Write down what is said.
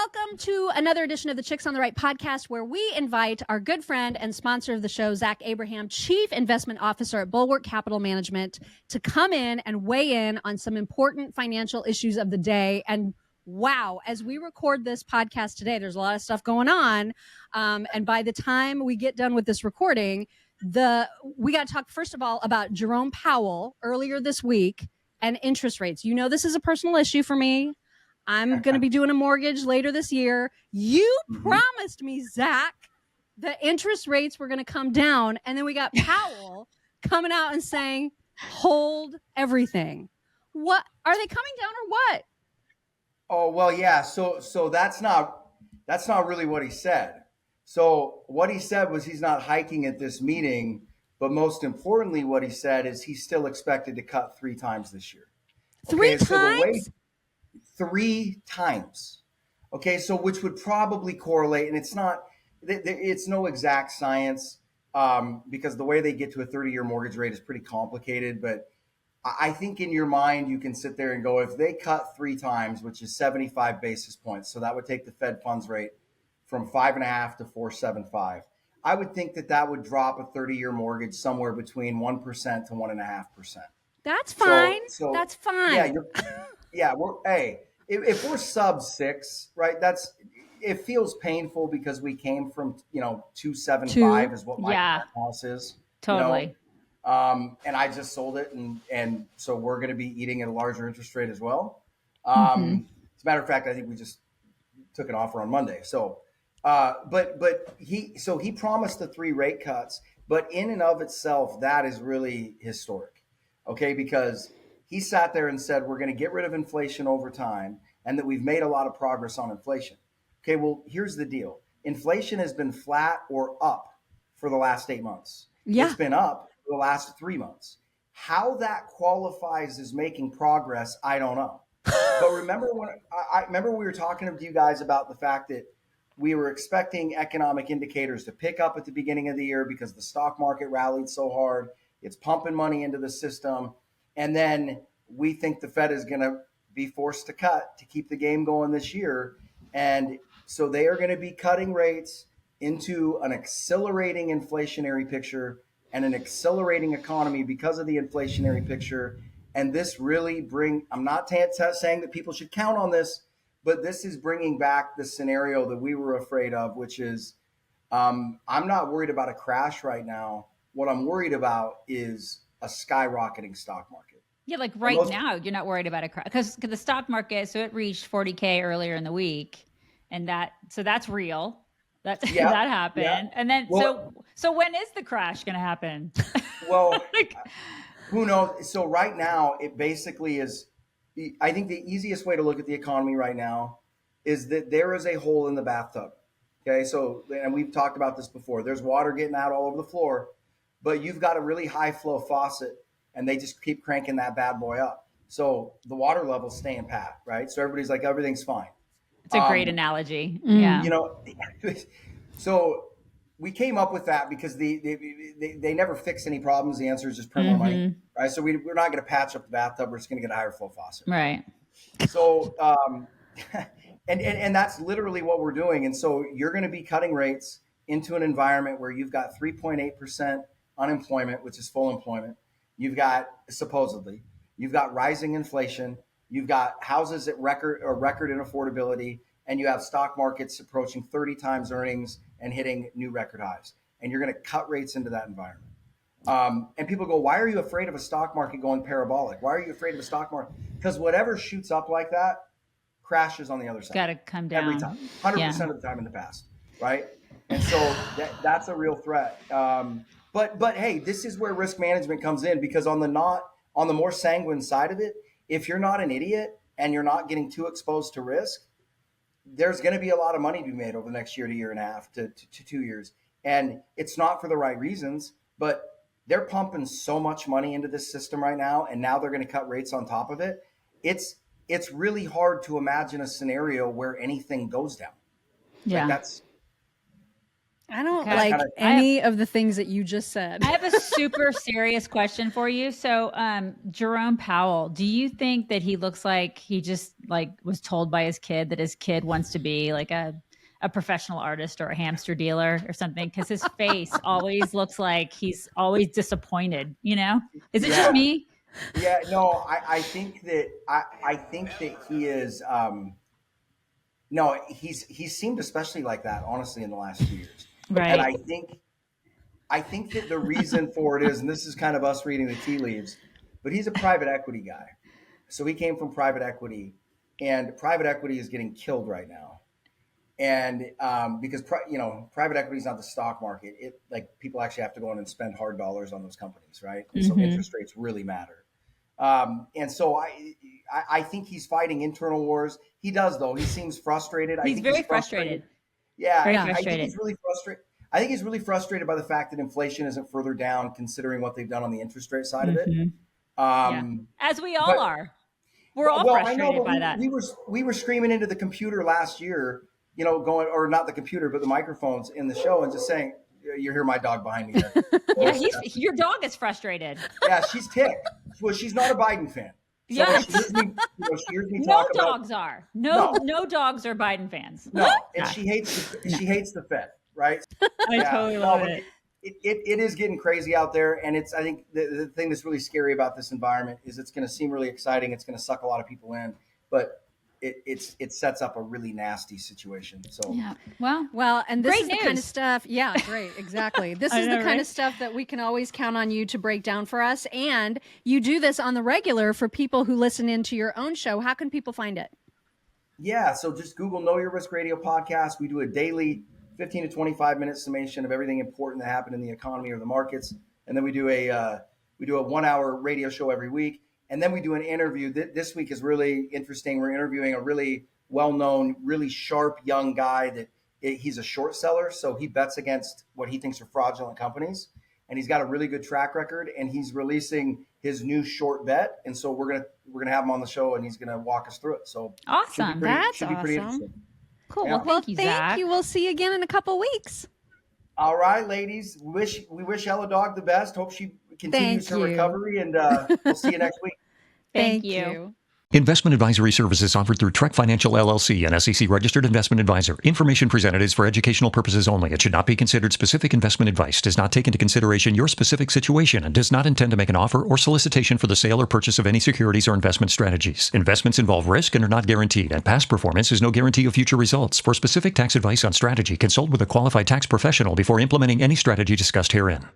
Welcome to another edition of the Chicks on the Right podcast, where we invite our good friend and sponsor of the show, Zach Abraham, Chief Investment Officer at Bulwark Capital Management, to come in and weigh in on some important financial issues of the day. And wow, as we record this podcast today, there's a lot of stuff going on. And by the time we get done with this recording, we got to talk, first of all, about Jerome Powell earlier this week and interest rates. You know, this is a personal issue for me. I'm going to be doing a mortgage later this year. You promised me, Zach, the interest rates were going to come down. And then we got Powell coming out and saying, hold everything. What are they coming down or what? Oh, well, yeah. So that's not really what he said. So what he said was he's not hiking at this meeting. But most importantly, what he said is he's still expected to cut 3 times this year. Okay, 3 times? 3 times. Okay, so which would probably correlate, and it's no exact science because the way they get to a 30-year mortgage rate is pretty complicated. But I think in your mind, you can sit there and go, if they cut 3 times, which is 75 basis points, so that would take the Fed funds rate from 5.5 to 4.75. I would think that would drop a 30-year mortgage somewhere between 1% to 1.5%. That's fine. So that's fine. Yeah, if we're sub 6, right? It feels painful because we came from 2.75 is what my house is. Totally. And I just sold it, and so we're going to be eating at a larger interest rate as well. As a matter of fact, I think we just took an offer on Monday. So, but he promised the 3 rate cuts, but in and of itself, that is really historic. Okay, because he sat there and said, we're going to get rid of inflation over time and that we've made a lot of progress on inflation. Okay, well, here's the deal. Inflation has been flat or up for the last 8 months. Yeah. It's been up for the last 3 months. How that qualifies as making progress, I don't know. But remember we were talking to you guys about the fact that we were expecting economic indicators to pick up at the beginning of the year because the stock market rallied so hard. It's pumping money into the system. And then we think the Fed is going to be forced to cut to keep the game going this year. And so they are going to be cutting rates into an accelerating inflationary picture and an accelerating economy because of the inflationary picture. And this really I'm not saying that people should count on this, but this is bringing back the scenario that we were afraid of, which is I'm not worried about a crash right now. What I'm worried about is a skyrocketing stock market. Yeah, like now, you're not worried about a crash because the stock market, so it reached 40K earlier in the week, and that's real. That happened, and then so when is the crash going to happen? Well, who knows? So right now, it basically is. I think the easiest way to look at the economy right now is that there is a hole in the bathtub. Okay, so and we've talked about this before. There's water getting out all over the floor. But you've got a really high flow faucet and they just keep cranking that bad boy up. So the water level's staying pat, right? So everybody's like, everything's fine. It's a great analogy. Yeah. So we came up with that because they never fix any problems. The answer is just print more money, right? So we're not going to patch up the bathtub. We're just going to get a higher flow faucet. Right. So, and that's literally what we're doing. And so you're going to be cutting rates into an environment where you've got 3.8% unemployment, which is full employment. You've got rising inflation. You've got houses at record in affordability, and you have stock markets approaching 30 times earnings and hitting new record highs. And you're going to cut rates into that environment. And people go, why are you afraid of a stock market going parabolic? Why are you afraid of a stock market? Because whatever shoots up like that crashes on the other side. Got to come down every time, 100% of the time in the past, right? And so that's a real threat. But hey, this is where risk management comes in, because on the more sanguine side of it, if you're not an idiot and you're not getting too exposed to risk, there's going to be a lot of money to be made over the next year to year and a half to 2 years. And it's not for the right reasons, but they're pumping so much money into this system right now. And now they're going to cut rates on top of it. It's really hard to imagine a scenario where anything goes down. Yeah. Like I don't like any of the things that you just said. I have a super serious question for you. So, Jerome Powell, do you think that he looks like he just like was told by his kid that his kid wants to be like a professional artist or a hamster dealer or something? Because his face always looks like he's always disappointed, you know? Is it just me? Yeah, no, I think that he is no, he's seemed especially like that, honestly, in the last 2 years. Right. And I think that the reason for it is, and this is kind of us reading the tea leaves, but he's a private equity guy. So he came from private equity, and private equity is getting killed right now. And because private equity is not the stock market, it like people actually have to go in and spend hard dollars on those companies, right? And so interest rates really matter. And so I think he's fighting internal wars. He does, though. He seems frustrated. He's very frustrated. Yeah, very frustrated. frustrated. I think he's really frustrated. I think he's really frustrated by the fact that inflation isn't further down, considering what they've done on the interest rate side of it. As we all are. We're all frustrated by that. We were screaming into the computer last year, going, or not the computer, but the microphones in the show, and just saying, "You hear my dog behind me there." Yeah, your dog is frustrated. Yeah, she's ticked. Well, she's not a Biden fan. So yeah, she hears me no talk dogs about, are. No dogs are Biden fans. No, and she hates the Fed, right? I totally love it. It is getting crazy out there, and I think the thing that's really scary about this environment is it's going to seem really exciting. It's going to suck a lot of people in, but it sets up a really nasty situation. So yeah, well, and this great is news. The kind of stuff. Yeah, great, exactly. This is the kind of stuff that we can always count on you to break down for us, and you do this on the regular for people who listen into your own show. How can people find it? Yeah, so just Google Know Your Risk Radio podcast. We do a daily 15 to 25 minute summation of everything important that happened in the economy or the markets, and then we do a 1 hour radio show every week. And then we do an interview. This week is really interesting. We're interviewing a really well-known, really sharp young guy that he's a short seller. So he bets against what he thinks are fraudulent companies. And he's got a really good track record. And he's releasing his new short bet. And so we're gonna have him on the show, and he's gonna walk us through it. So awesome. That's awesome. Pretty interesting. Cool. Yeah. Well, thank you, Zach. We'll see you again in a couple weeks. All right, ladies. We wish Ella Dog the best. Hope she continues her recovery, and we'll see you next week. Thank you. Investment advisory services offered through Trek Financial LLC, an SEC-registered investment advisor. Information presented is for educational purposes only. It should not be considered specific investment advice, does not take into consideration your specific situation, and does not intend to make an offer or solicitation for the sale or purchase of any securities or investment strategies. Investments involve risk and are not guaranteed, and past performance is no guarantee of future results. For specific tax advice on strategy, consult with a qualified tax professional before implementing any strategy discussed herein.